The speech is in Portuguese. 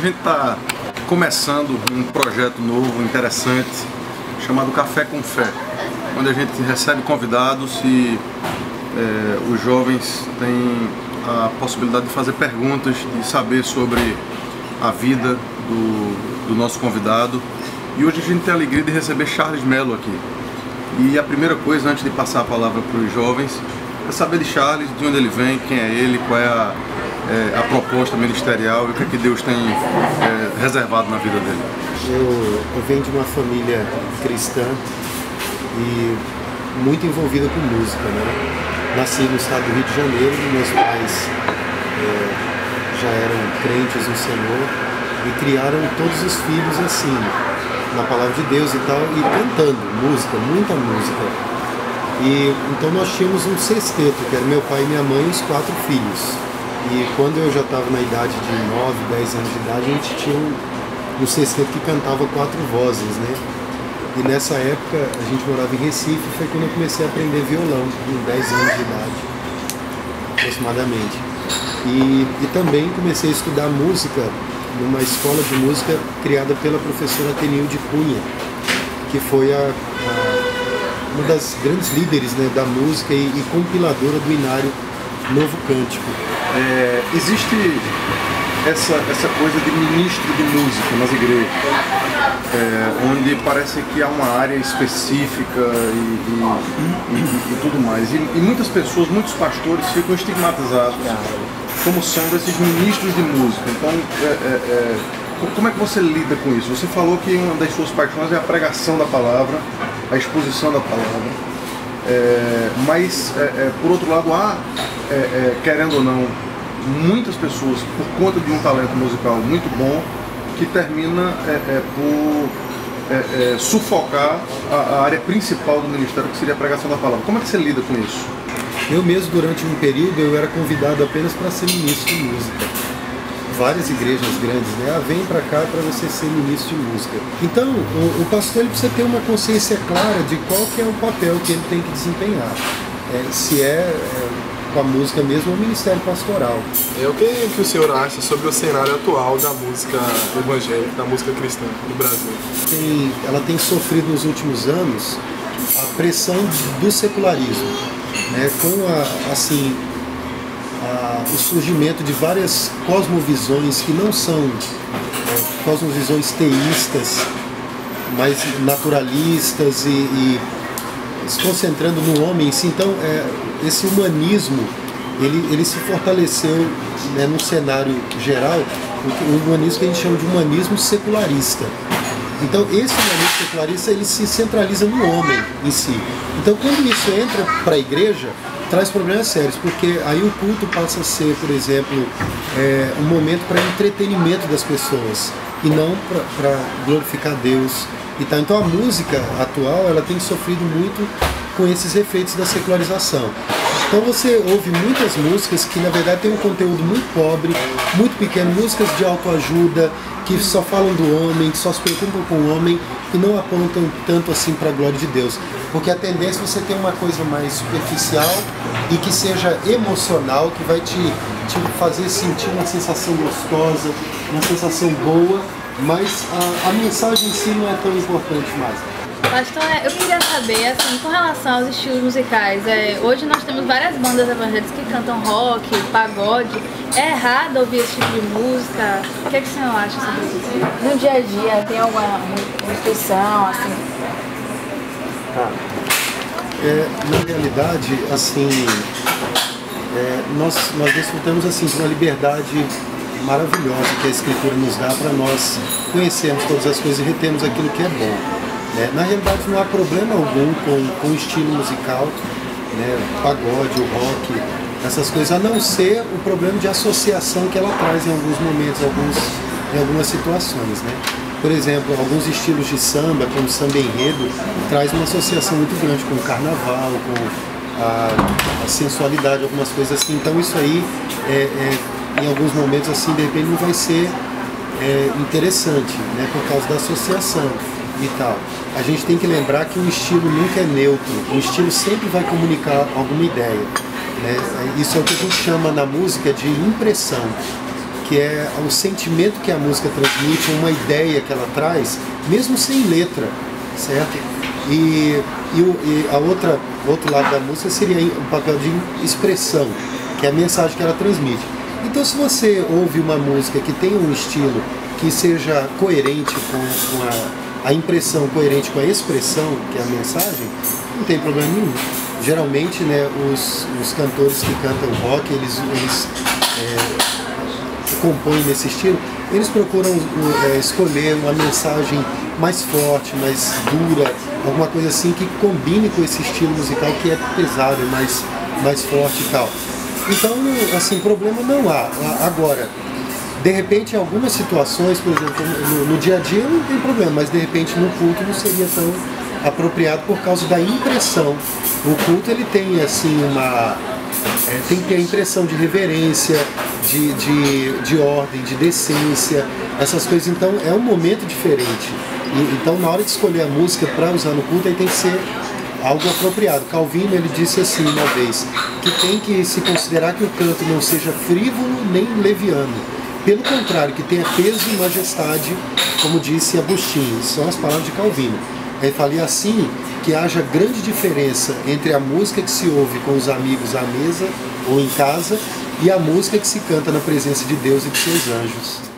gente está começando um projeto novo, interessante, chamado Café com Fé, onde a gente recebe convidados e os jovens têm a possibilidade de fazer perguntas, de saber sobre a vida do nosso convidado. E hoje a gente tem a alegria de receber Charles Melo aqui. E a primeira coisa, antes de passar a palavra para os jovens, é saber de Charles, de onde ele vem, quem é ele, qual é a proposta ministerial e o que é que Deus tem reservado na vida dele. Eu venho de uma família cristã e muito envolvida com música, né? Nasci no estado do Rio de Janeiro, meus pais já eram crentes no Senhor e criaram todos os filhos assim, na palavra de Deus e tal, e cantando música, muita música. E então nós tínhamos um sexteto, que era meu pai e minha mãe e os 4 filhos. E quando eu já estava na idade de 9, 10 anos de idade, a gente tinha um sexteto que cantava 4 vozes, né? E nessa época a gente morava em Recife, foi quando eu comecei a aprender violão, com 10 anos de idade, aproximadamente. E também comecei a estudar música numa escola de música criada pela professora Atenilde Cunha, que foi uma das grandes líderes, né, da música e compiladora do Inário Novo Cântico. Existe essa coisa de ministro de música nas igrejas, onde parece que há uma área específica e tudo mais. E muitas pessoas, muitos pastores ficam estigmatizados como sendo esses ministros de música. Então, como é que você lida com isso? Você falou que uma das suas paixões é a pregação da palavra, a exposição da palavra, mas, por outro lado, há, querendo ou não, muitas pessoas, por conta de um talento musical muito bom, que termina por sufocar a área principal do ministério, que seria a pregação da palavra. Como é que você lida com isso? Eu mesmo, durante um período, eu era convidado apenas para ser ministro de música. Várias igrejas grandes, né? Vem para cá para você ser ministro de música. Então, o pastor ele precisa ter uma consciência clara de qual que é o papel que ele tem que desempenhar. Se com a música mesmo ou o ministério pastoral. O que o senhor acha sobre o cenário atual da música evangélica, da música cristã no Brasil? Ela tem sofrido nos últimos anos a pressão do secularismo, né? Com o surgimento de várias cosmovisões que não são cosmovisões teístas, mas naturalistas e se concentrando no homem em si. Então, esse humanismo, ele se fortaleceu, né, no cenário geral, o humanismo que a gente chama de humanismo secularista. Então, esse humanismo secularista, ele se centraliza no homem em si. Então, quando isso entra para a igreja, traz problemas sérios, porque aí o culto passa a ser, por exemplo, um momento para entretenimento das pessoas e não para glorificar Deus. Então a música atual ela tem sofrido muito com esses efeitos da secularização. Então você ouve muitas músicas que na verdade têm um conteúdo muito pobre, muito pequeno, músicas de autoajuda, que só falam do homem, que só se preocupam com o homem e não apontam tanto assim para a glória de Deus. Porque a tendência é você ter uma coisa mais superficial e que seja emocional, que vai te fazer sentir uma sensação gostosa, uma sensação boa, mas a mensagem em si não é tão importante mais. Pastor, eu queria saber, assim, com relação aos estilos musicais, hoje nós temos várias bandas evangélicas que cantam rock, pagode. É errado ouvir esse tipo de música? O que o senhor acha sobre isso? No dia a dia, tem alguma restrição, assim? Na realidade, assim, nós desfrutamos assim, de uma liberdade maravilhosa que a Escritura nos dá para nós conhecermos todas as coisas e retermos aquilo que é bom. Na realidade não há problema algum com o estilo musical, né, o pagode, o rock, essas coisas, a não ser o problema de associação que ela traz em alguns momentos, em algumas situações, né? Por exemplo, alguns estilos de samba, como samba enredo, traz uma associação muito grande com o carnaval, com a sensualidade, algumas coisas assim. Então isso aí, em alguns momentos, assim, de repente não vai ser interessante, né, por causa da associação e tal. A gente tem que lembrar que o estilo nunca é neutro, o estilo sempre vai comunicar alguma ideia, né? Isso é o que a gente chama na música de impressão, que é o sentimento que a música transmite, uma ideia que ela traz, mesmo sem letra, certo? E outro lado da música seria o papel de expressão, que é a mensagem que ela transmite. Então, se você ouve uma música que tem um estilo que seja coerente com a impressão, coerente com a expressão, que é a mensagem, não tem problema nenhum. Geralmente, né, os cantores que cantam rock, eles compõem nesse estilo, eles procuram escolher uma mensagem mais forte, mais dura, alguma coisa assim que combine com esse estilo musical que é pesado, mais forte e tal. Então, assim, problema não há. Agora, de repente, em algumas situações, por exemplo, no dia a dia não tem problema, mas de repente no culto não seria tão apropriado por causa da impressão. O culto, ele tem, assim, tem que ter a impressão de reverência, de ordem, de decência, essas coisas. Então, é um momento diferente. Então, na hora de escolher a música para usar no culto, aí tem que ser algo apropriado. Calvino, ele disse assim uma vez, que tem que se considerar que o canto não seja frívolo nem leviano. Pelo contrário, que tenha peso e majestade, como disse Agostinho. Isso são as palavras de Calvino. Ele fala, e assim, que haja grande diferença entre a música que se ouve com os amigos à mesa ou em casa e a música que se canta na presença de Deus e de seus anjos.